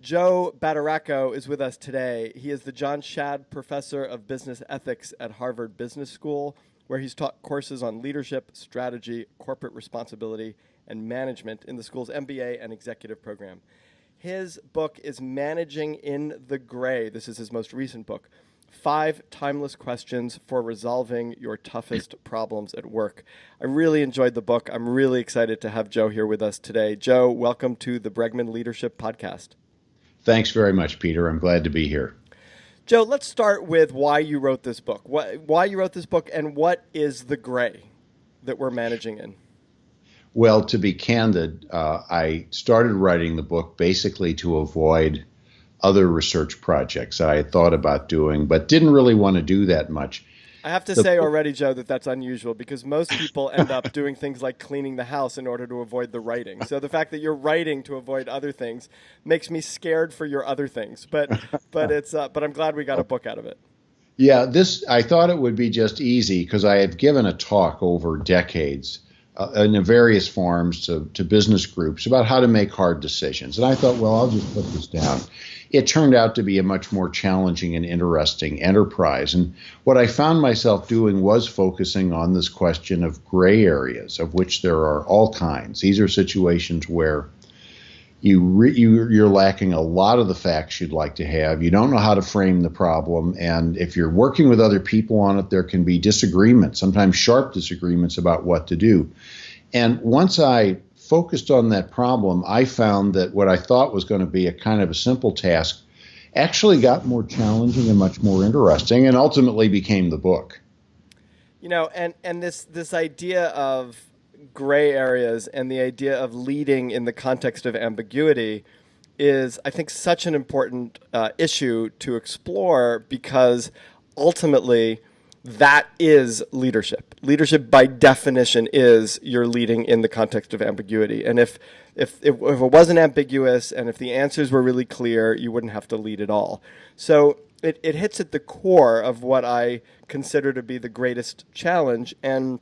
Joe BADARACCO is with us today. He is the John Shadd Professor of Business Ethics at Harvard Business School, where he's taught courses on leadership, strategy, corporate responsibility, and management in the school's MBA and executive program. His book is Managing in the Gray. This is his most recent book. 5 timeless questions for resolving your toughest problems at work. I really enjoyed the book. I'm really excited to have Joe here with us today. Joe, welcome to the Bregman Leadership Podcast. Thanks very much, Peter. I'm glad to be here. Joe, let's start with why you wrote this book. Why you wrote this book, and what is the gray that we're managing in? Well, to be candid, I started writing the book basically to avoid other research projects that I had thought about doing, but didn't really want to do that much. I have to say already, Joe, that that's unusual because most people end up doing things like cleaning the house in order to avoid the writing. So the fact that you're writing to avoid other things makes me scared for your other things. But I'm glad we got a book out of it. Yeah, I thought it would be just easy because I had given a talk over decades in various forms to business groups about how to make hard decisions. And I thought, well, I'll just put this down. It turned out to be a much more challenging and interesting enterprise. And what I found myself doing was focusing on this question of gray areas, of which there are all kinds. These are situations where you're lacking a lot of the facts you'd like to have. You don't know how to frame the problem. And if you're working with other people on it, there can be disagreements, sometimes sharp disagreements about what to do. And once I focused on that problem, I found that what I thought was going to be a kind of a simple task actually got more challenging and much more interesting, and ultimately became the book. You know, and this idea of gray areas and the idea of leading in the context of ambiguity is, I think, such an important issue to explore because ultimately that is leadership. Leadership, by definition, is you're leading in the context of ambiguity. And if it wasn't ambiguous and if the answers were really clear, you wouldn't have to lead at all. So it hits at the core of what I consider to be the greatest challenge and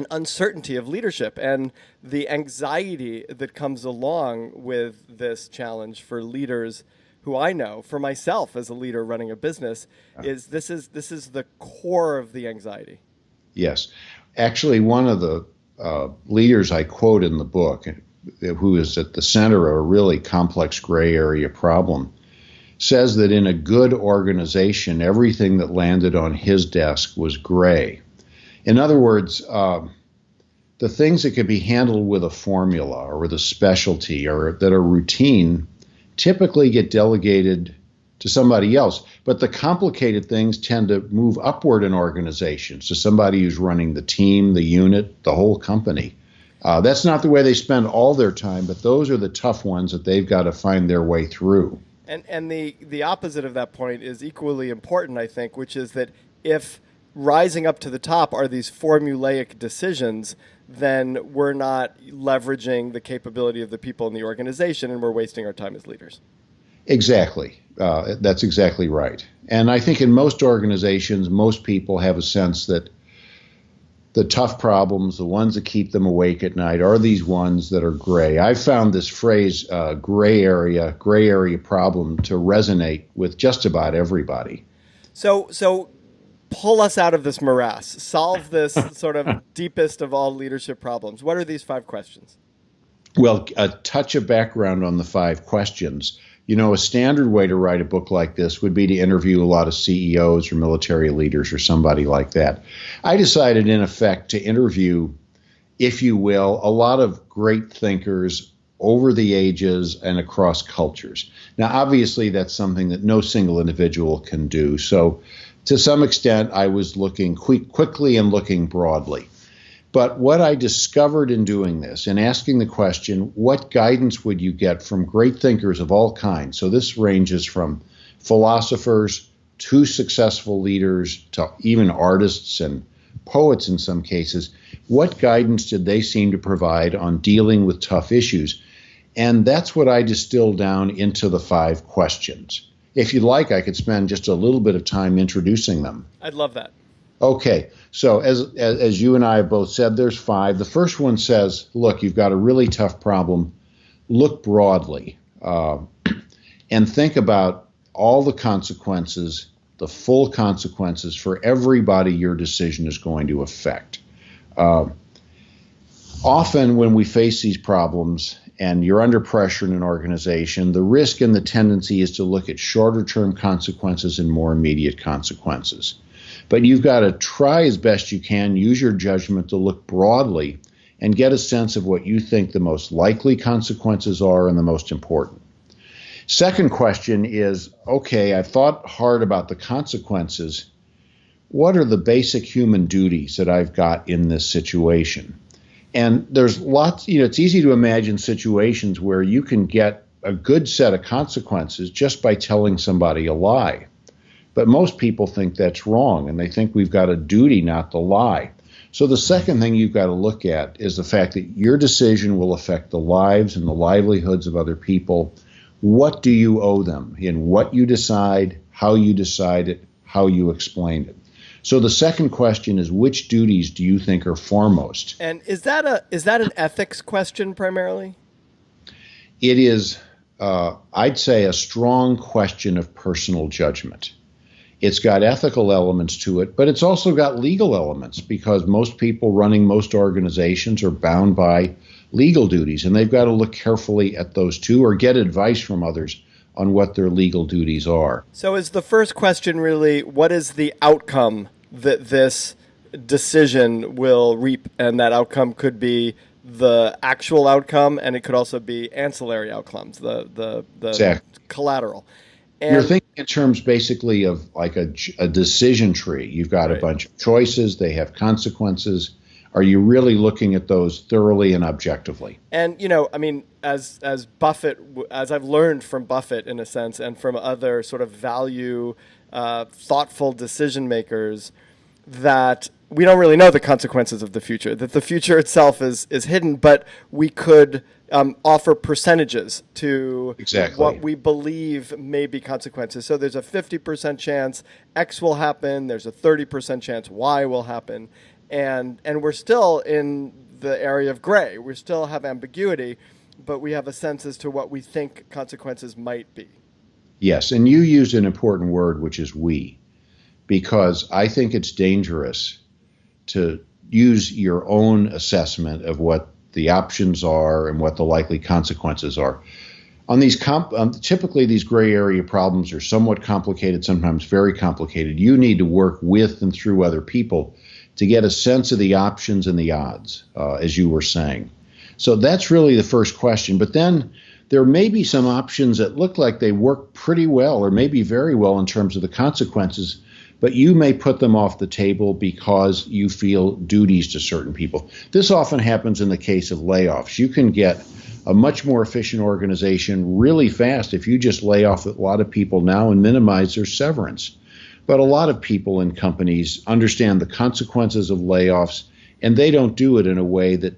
uncertainty of leadership and the anxiety that comes along with this challenge for leaders who I know, for myself as a leader running a business, is this is the core of the anxiety. Yes. Actually, one of the leaders I quote in the book, who is at the center of a really complex gray area problem, says that in a good organization, everything that landed on his desk was gray. In other words, the things that could be handled with a formula or with a specialty or that are routine typically get delegated to somebody else. But the complicated things tend to move upward in organizations to somebody who's running the team, the unit, the whole company. That's not the way they spend all their time, but those are the tough ones that they've got to find their way through. And the opposite of that point is equally important, I think, which is that if rising up to the top are these formulaic decisions, then we're not leveraging the capability of the people in the organization and we're wasting our time as leaders. Exactly. That's exactly right. And I think in most organizations, most people have a sense that the tough problems, the ones that keep them awake at night, are these ones that are gray. I found this phrase, gray area problem, to resonate with just about everybody. So pull us out of this morass. Solve this sort of deepest of all leadership problems. What are these 5 questions? Well, a touch of background on the 5 questions. You know, a standard way to write a book like this would be to interview a lot of CEOs or military leaders or somebody like that. I decided, in effect, to interview, if you will, a lot of great thinkers over the ages and across cultures. Now, obviously, that's something that no single individual can do. So, to some extent, I was looking quickly and looking broadly. But what I discovered in doing this, in asking the question, what guidance would you get from great thinkers of all kinds? So this ranges from philosophers to successful leaders to even artists and poets in some cases. What guidance did they seem to provide on dealing with tough issues? And that's what I distilled down into the 5 questions. If you'd like, I could spend just a little bit of time introducing them. I'd love that. Okay, so as you and I have both said, there's 5. The first one says, look, you've got a really tough problem. Look broadly. and think about all the consequences, the full consequences for everybody your decision is going to affect. Often when we face these problems and you're under pressure in an organization, the risk and the tendency is to look at shorter term consequences and more immediate consequences. But you've got to try as best you can, use your judgment to look broadly and get a sense of what you think the most likely consequences are and the most important. Second question is, okay, I've thought hard about the consequences. What are the basic human duties that I've got in this situation? And there's lots, it's easy to imagine situations where you can get a good set of consequences just by telling somebody a lie. But most people think that's wrong, and they think we've got a duty not to lie. So the second thing you've got to look at is the fact that your decision will affect the lives and the livelihoods of other people. What do you owe them in what you decide, how you decide it, how you explain it? So the second question is, which duties do you think are foremost? And is that an ethics question primarily? It is, I'd say, a strong question of personal judgment. It's got ethical elements to it, but it's also got legal elements because most people running most organizations are bound by legal duties, and they've got to look carefully at those too or get advice from others on what their legal duties are. So is the first question really, what is the outcome that this decision will reap? And that outcome could be the actual outcome, and it could also be ancillary outcomes, the Exactly. collateral. And you're thinking in terms basically of like a decision tree. You've got a bunch of choices. They have consequences. Are you really looking at those thoroughly and objectively? And, as Buffett, as I've learned from Buffett in a sense, and from other sort of value, thoughtful decision makers, that we don't really know the consequences of the future, that the future itself is hidden, but we could offer percentages to what we believe may be consequences. So there's a 50% chance X will happen. There's a 30% chance Y will happen. And we're still in the area of gray. We still have ambiguity, but we have a sense as to what we think consequences might be. Yes, and you used an important word, which is we, because I think it's dangerous to use your own assessment of what the options are and what the likely consequences are. On these typically these gray area problems are somewhat complicated, sometimes very complicated. You need to work with and through other people to get a sense of the options and the odds, as you were saying. So that's really the first question. But then there may be some options that look like they work pretty well or maybe very well in terms of the consequences, but you may put them off the table because you feel duties to certain people. This often happens in the case of layoffs. You can get a much more efficient organization really fast if you just lay off a lot of people now and minimize their severance. But a lot of people in companies understand the consequences of layoffs, and they don't do it in a way that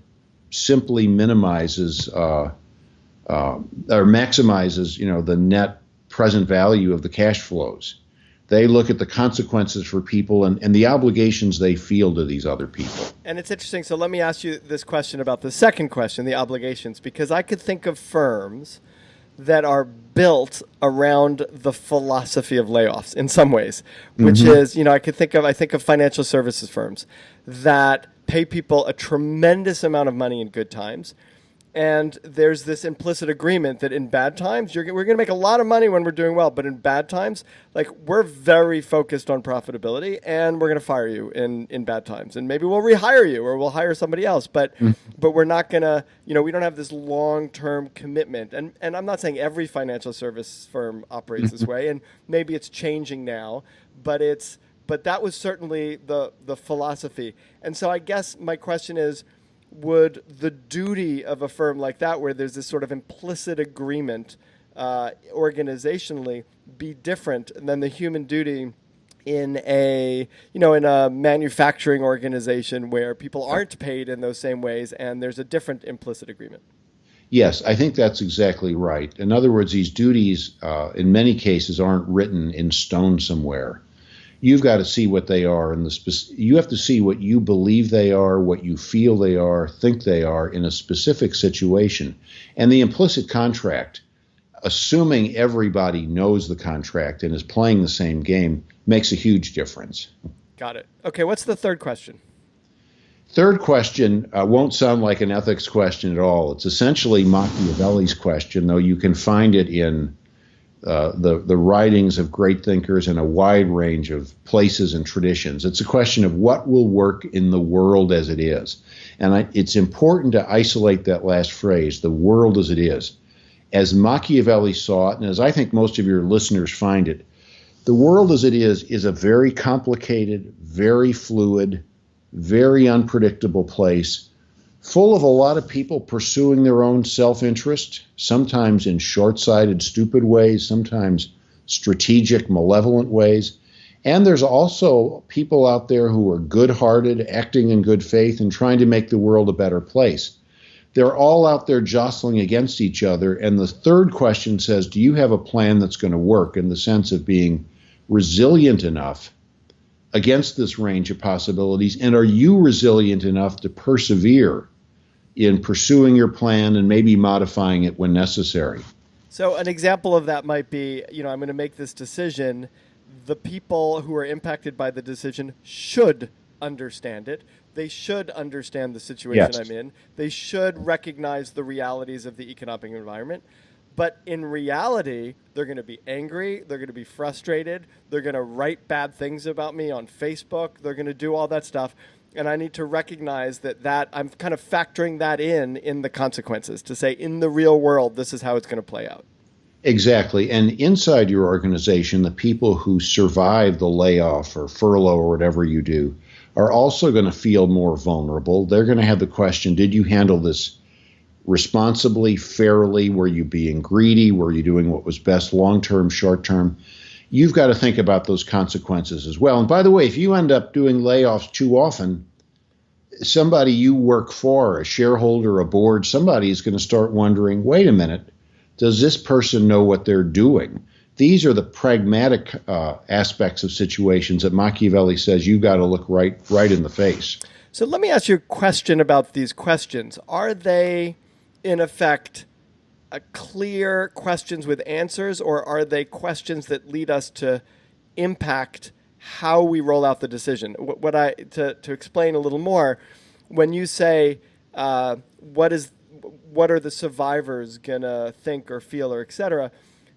simply minimizes or maximizes, the net present value of the cash flows. They look at the consequences for people and the obligations they feel to these other people. And it's interesting. So let me ask you this question about the second question, the obligations, because I could think of firms that are built around the philosophy of layoffs in some ways, which is, I think of financial services firms that pay people a tremendous amount of money in good times. And there's this implicit agreement that in bad times, we're going to make a lot of money when we're doing well. But in bad times, we're very focused on profitability, and we're going to fire you in bad times. And maybe we'll rehire you or we'll hire somebody else. But we're not going to, we don't have this long-term commitment. And I'm not saying every financial service firm operates this way. And maybe it's changing now. But that was certainly the philosophy. And so I guess my question is, would the duty of a firm like that, where there's this sort of implicit agreement organizationally, be different than the human duty in a manufacturing organization where people aren't paid in those same ways and there's a different implicit agreement? Yes, I think that's exactly right. In other words, these duties in many cases aren't written in stone somewhere. You've got to see what they are, and you have to see what you believe they are, what you feel they are, think they are in a specific situation. And the implicit contract assuming everybody knows the contract and is playing the same game makes a huge difference. Got it. Okay, what's the third question? Third question won't sound like an ethics question at all. It's essentially Machiavelli's question, though you can find it in the writings of great thinkers in a wide range of places and traditions. It's a question of what will work in the world as it is. And it's important to isolate that last phrase, the world as it is. As Machiavelli saw it, and as I think most of your listeners find it, the world as it is a very complicated, very fluid, very unpredictable place, full of a lot of people pursuing their own self-interest, sometimes in short-sighted, stupid ways, sometimes strategic, malevolent ways. And there's also people out there who are good-hearted, acting in good faith, and trying to make the world a better place. They're all out there jostling against each other. And the third question says, do you have a plan that's going to work, in the sense of being resilient enough against this range of possibilities? And are you resilient enough to persevere in pursuing your plan and maybe modifying it when necessary? So an example of that might be, I'm going to make this decision. The people who are impacted by the decision should understand it. They should understand the situation Yes. I'm in. They should recognize the realities of the economic environment. But in reality, they're going to be angry. They're going to be frustrated. They're going to write bad things about me on Facebook. They're going to do all that stuff. And I need to recognize that I'm kind of factoring that in the consequences, to say, in the real world, this is how it's going to play out. Exactly. And inside your organization, the people who survive the layoff or furlough or whatever you do are also going to feel more vulnerable. They're going to have the question, did you handle this responsibly, fairly? Were you being greedy? Were you doing what was best long-term, short-term? You've got to think about those consequences as well. And by the way, if you end up doing layoffs too often, somebody you work for, a shareholder, a board, somebody is going to start wondering, wait a minute, does this person know what they're doing? These are the pragmatic aspects of situations that Machiavelli says you got to look right in the face. So let me ask you a question about these questions. Are they, in effect, clear questions with answers, or are they questions that lead us to impact how we roll out the decision? To explain a little more, when you say what are the survivors gonna think or feel, or et cetera,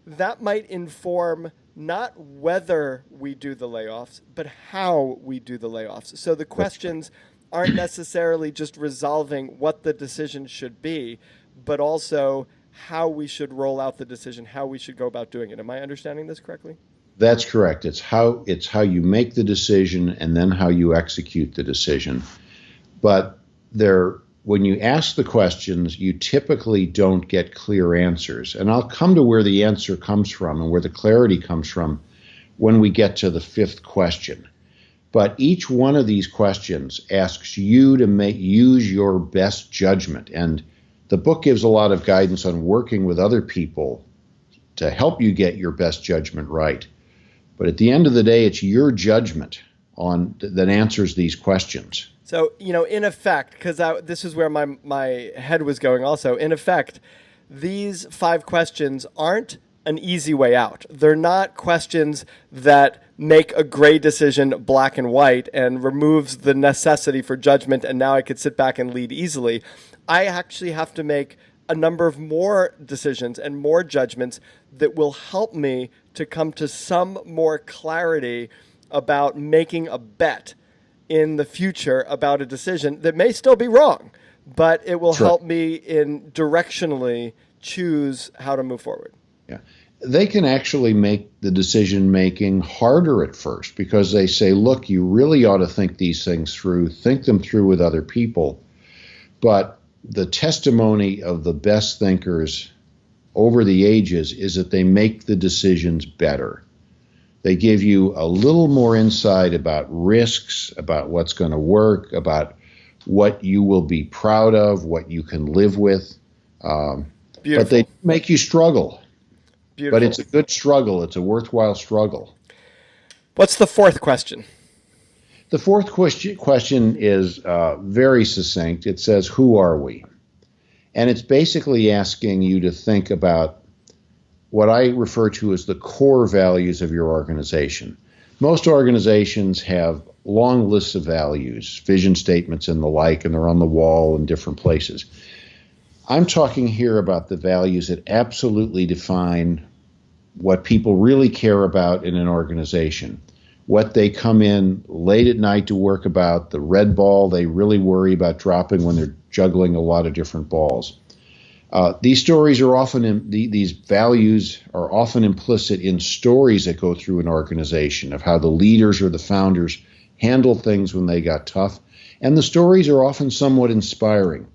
that might inform not whether we do the layoffs, but how we do the layoffs. So the questions aren't necessarily just resolving what the decision should be, but also how we should roll out the decision, how we should go about doing it. Am I understanding this correctly? That's correct. It's how you make the decision and then how you execute the decision. But when you ask the questions, you typically don't get clear answers. And I'll come to where the answer comes from and where the clarity comes from when we get to the fifth question. But each one of these questions asks you to use your best judgment. And the book gives a lot of guidance on working with other people to help you get your best judgment right. But at the end of the day, it's your judgment that answers these questions. So, in effect, because this is where my head was going also, in effect, these 5 questions aren't an easy way out. They're not questions that make a gray decision black and white and removes the necessity for judgment, and now I could sit back and lead easily. I actually have to make a number of more decisions and more judgments that will help me to come to some more clarity about making a bet in the future about a decision that may still be wrong, but it will help me in directionally choose how to move forward. Yeah. They can actually make the decision making harder at first, because they say, look, you really ought to think these things through, think them through with other people. But the testimony of the best thinkers over the ages is that they make the decisions better. They give you a little more insight about risks, about what's going to work, about what you will be proud of, what you can live with. But they make you struggle. Beautiful. But it's a good struggle. It's a worthwhile struggle. What's the fourth question? The fourth question is very succinct. It says, who are we? And it's basically asking you to think about what I refer to as the core values of your organization. Most organizations have long lists of values, vision statements and the like, and they're on the wall in different places. I'm talking here about the values that absolutely define what people really care about in an organization, what they come in late at night to work about, the red ball they really worry about dropping when they're juggling a lot of different balls. These stories are often these values are often implicit in stories that go through an organization of how the leaders or the founders handled things when they got tough, and the stories are often somewhat inspiring.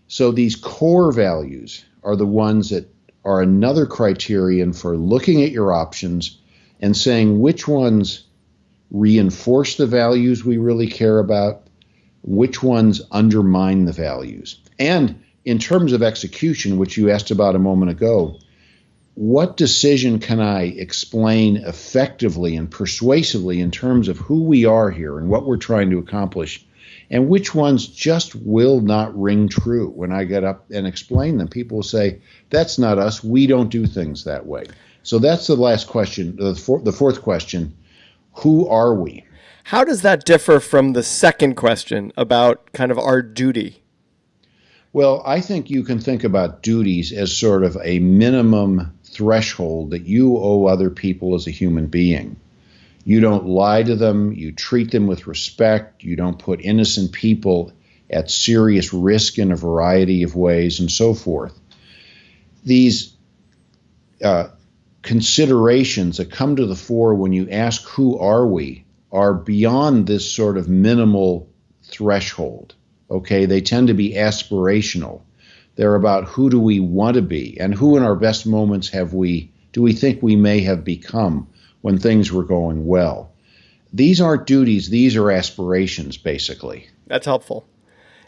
So these core values are the ones that are another criterion for looking at your options and saying which ones reinforce the values we really care about, which ones undermine the values. And in terms of execution, which you asked about a moment ago, what decision can I explain effectively and persuasively in terms of who we are here and what we're trying to accomplish, and which ones just will not ring true when I get up and explain them? People will say, that's not us. We don't do things that way. So that's the last question, the fourth question. Who are we? How does that differ from the second question about kind of our duty? Well, I think you can think about duties as sort of a minimum threshold that you owe other people as a human being. You don't lie to them. You treat them with respect. You don't put innocent people at serious risk in a variety of ways and so forth. These considerations that come to the fore when you ask who are we are beyond this sort of minimal threshold. Okay, they tend to be aspirational. They're about who do we want to be and who in our best moments do we think we may have become when things were going well. These aren't duties, these are aspirations, basically. That's helpful.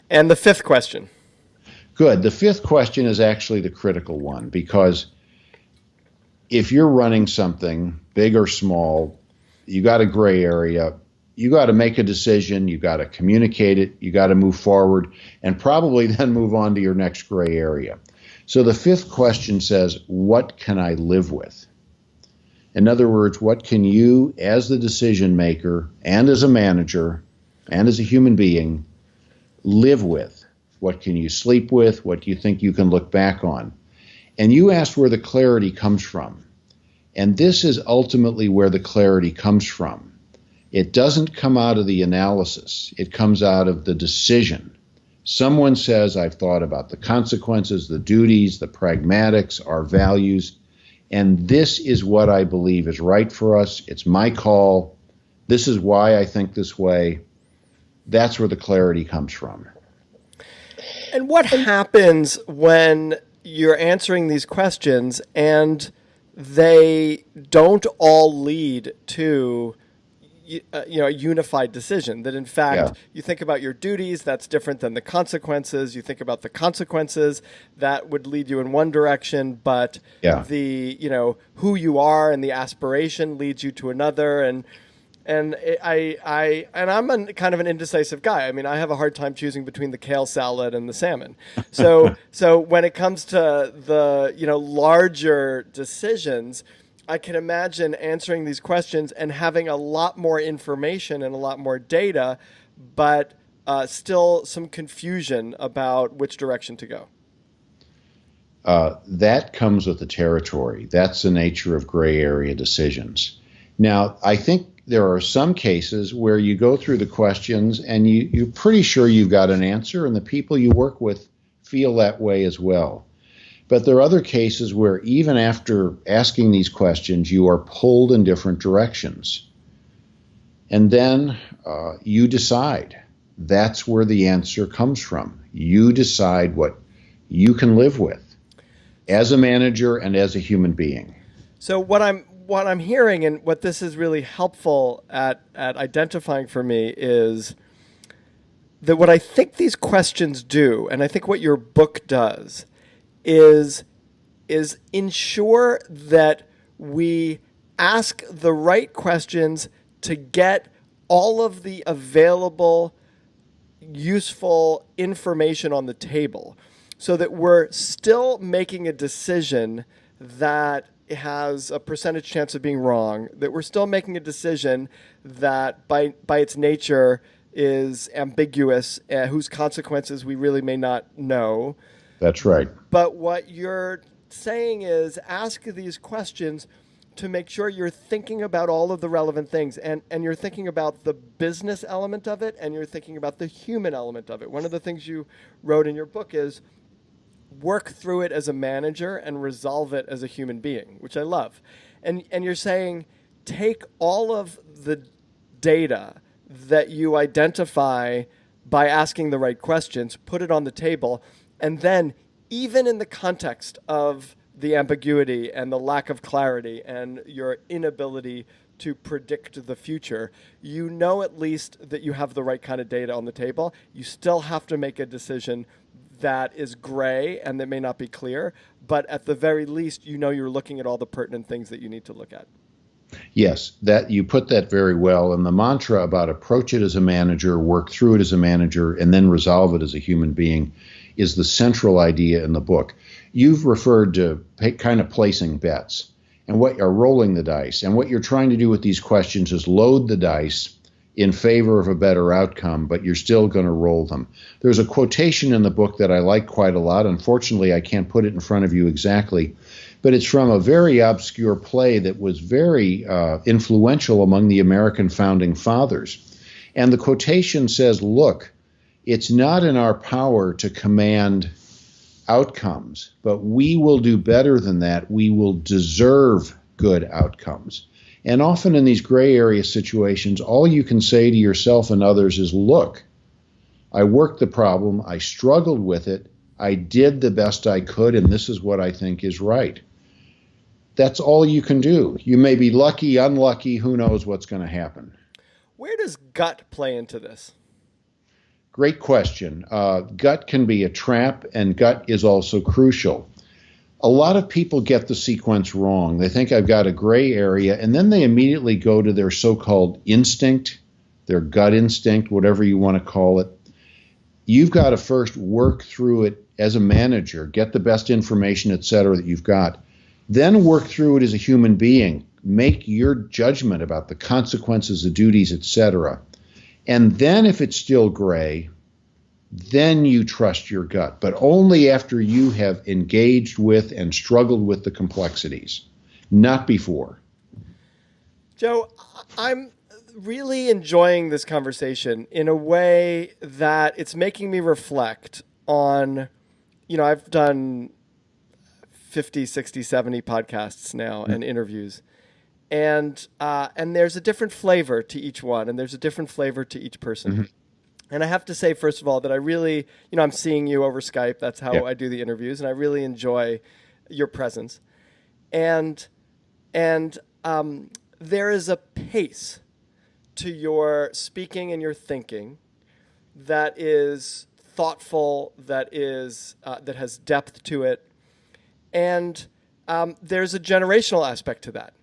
And the fifth question. Good. The fifth question is actually the critical one, because if you're running something, big or small, you got a gray area, you got to make a decision, you got to communicate it, you got to move forward, and probably then move on to your next gray area. So the fifth question says, what can I live with? In other words, what can you, as the decision maker and as a manager and as a human being, live with? What can you sleep with? What do you think you can look back on? And you asked where the clarity comes from. And this is ultimately where the clarity comes from. It doesn't come out of the analysis. It comes out of the decision. Someone says, I've thought about the consequences, the duties, the pragmatics, our values, and this is what I believe is right for us. It's my call. This is why I think this way. That's where the clarity comes from. And what happens when you're answering these questions and they don't all lead to a unified decision? That in fact, you think about your duties, that's different than the consequences. You think about the consequences, that would lead you in one direction, but the who you are and the aspiration leads you to another. And I'm kind of an indecisive guy. I mean, I have a hard time choosing between the kale salad and the salmon. So when it comes to the larger decisions, I can imagine answering these questions and having a lot more information and a lot more data, but still some confusion about which direction to go. That comes with the territory. That's the nature of gray area decisions. Now, I think there are some cases where you go through the questions and you're pretty sure you've got an answer, and the people you work with feel that way as well. But there are other cases where even after asking these questions, you are pulled in different directions. And then you decide. That's where the answer comes from. You decide what you can live with as a manager and as a human being. So what I'm hearing, and what this is really helpful at identifying for me, is that what I think these questions do, and I think what your book does, is ensure that we ask the right questions to get all of the available useful information on the table, so that we're still making a decision that has a percentage chance of being wrong, that we're still making a decision that by its nature is ambiguous, whose consequences we really may not know. That's right. But what you're saying is ask these questions to make sure you're thinking about all of the relevant things, and you're thinking about the business element of it, and you're thinking about the human element of it. One of the things you wrote in your book is work through it as a manager and resolve it as a human being, which I love. And you're saying take all of the data that you identify by asking the right questions, put it on the table, and then even in the context of the ambiguity and the lack of clarity and your inability to predict the future, you know at least that you have the right kind of data on the table. You still have to make a decision that is gray and that may not be clear, but at the very least, you know you're looking at all the pertinent things that you need to look at. Yes, that you put that very well. And the mantra about approach it as a manager, work through it as a manager, and then resolve it as a human being is the central idea in the book. You've referred to kind of placing bets and what you're rolling the dice. And what you're trying to do with these questions is load the dice in favor of a better outcome, but you're still going to roll them. There's a quotation in the book that I like quite a lot. Unfortunately, I can't put it in front of you exactly, but it's from a very obscure play that was very influential among the American founding fathers. And the quotation says, look, it's not in our power to command outcomes, but we will do better than that. We will deserve good outcomes. And often in these gray area situations, all you can say to yourself and others is, look, I worked the problem, I struggled with it, I did the best I could, and this is what I think is right. That's all you can do. You may be lucky, unlucky, who knows what's going to happen. Where does gut play into this? Great question. Gut can be a trap, and gut is also crucial. A lot of people get the sequence wrong. They think I've got a gray area, and then they immediately go to their so-called instinct, their gut instinct, whatever you want to call it. You've got to first work through it as a manager, get the best information, et cetera, that you've got. Then work through it as a human being. Make your judgment about the consequences, the duties, et cetera. And then if it's still gray, then you trust your gut, but only after you have engaged with and struggled with the complexities, not before. Joe, I'm really enjoying this conversation in a way that it's making me reflect on, I've done 50, 60, 70 podcasts now and interviews. And there's a different flavor to each one, and there's a different flavor to each person. Mm-hmm. And I have to say, first of all, that I really, I'm seeing you over Skype. That's how I do the interviews, and I really enjoy your presence. And there is a pace to your speaking and your thinking that is thoughtful, that has depth to it, and there's a generational aspect to that,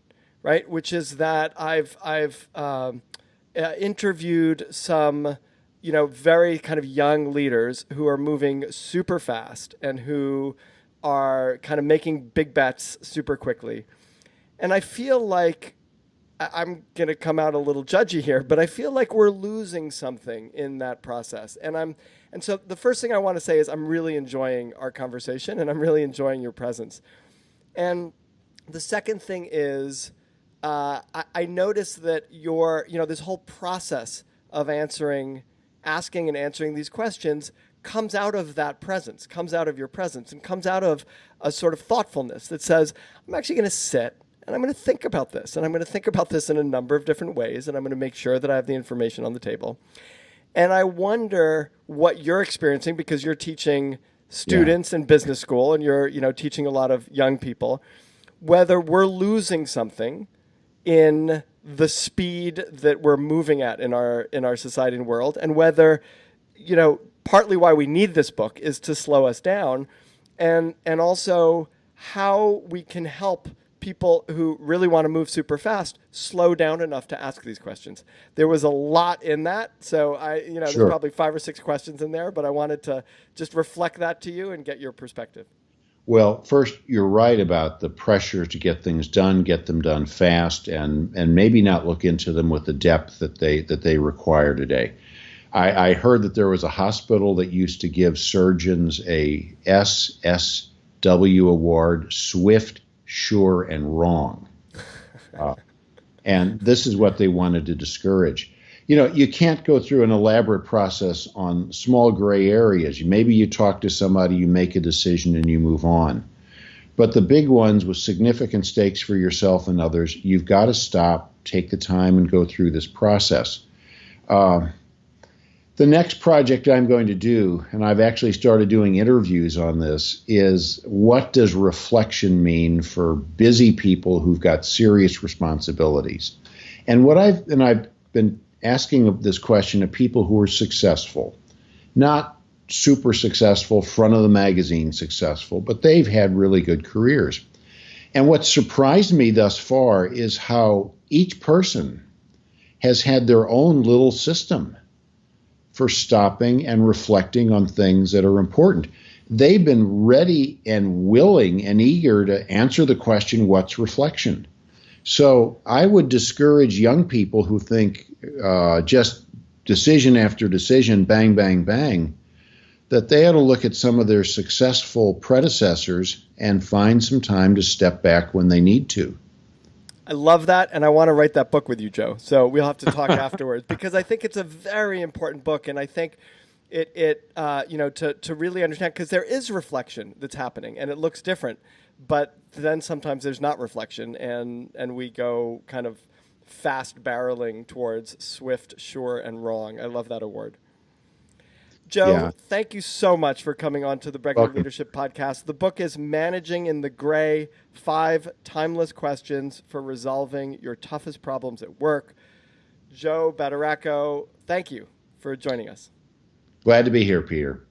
right? Which is that I've interviewed some very kind of young leaders who are moving super fast and who are kind of making big bets super quickly. And I feel like I'm going to come out a little judgy here, but I feel like we're losing something in that process. And so the first thing I want to say is I'm really enjoying our conversation and I'm really enjoying your presence. And the second thing is I noticed that this whole process of asking and answering these questions comes out of that presence, comes out of your presence, and comes out of a sort of thoughtfulness that says, I'm actually going to sit and I'm going to think about this. And I'm going to think about this in a number of different ways. And I'm going to make sure that I have the information on the table. And I wonder what you're experiencing, because you're teaching students in business school and you're teaching a lot of young people, whether we're losing something in the speed that we're moving at in our society and world, and whether, partly why we need this book is to slow us down, and also how we can help people who really want to move super fast slow down enough to ask these questions. There was a lot in that, so there's probably 5 or 6 questions in there, but I wanted to just reflect that to you and get your perspective. Well, first, you're right about the pressure to get things done, get them done fast, and maybe not look into them with the depth that they require today. I heard that there was a hospital that used to give surgeons a SSW award, swift, sure, and wrong. Uh, and this is what they wanted to discourage. You can't go through an elaborate process on small gray areas. Maybe you talk to somebody, you make a decision, and you move on. But the big ones with significant stakes for yourself and others, you've got to stop, take the time, and go through this process. Uh, the next project I'm going to do, and I've actually started doing interviews on this, is what does reflection mean for busy people who've got serious responsibilities? And I've been asking this question of people who are successful, not super successful, front of the magazine successful, but they've had really good careers. And what surprised me thus far is how each person has had their own little system for stopping and reflecting on things that are important. They've been ready and willing and eager to answer the question, what's reflection? So I would discourage young people who think just decision after decision, bang, bang, bang, that they ought to look at some of their successful predecessors and find some time to step back when they need to. I love that, and I want to write that book with you, Joe. So we'll have to talk afterwards, because I think it's a very important book, and I think to really understand, because there is reflection that's happening, and it looks different, but then sometimes there's not reflection, and we go kind of fast barreling towards swift, sure, and wrong. I love that award. Joe, Yeah. thank you so much for coming on to the Bregman Welcome. Leadership Podcast. The book is Managing in the Gray, 5 Timeless Questions for Resolving Your Toughest Problems at Work. Joe BADARACCO, thank you for joining us. Glad to be here, Peter.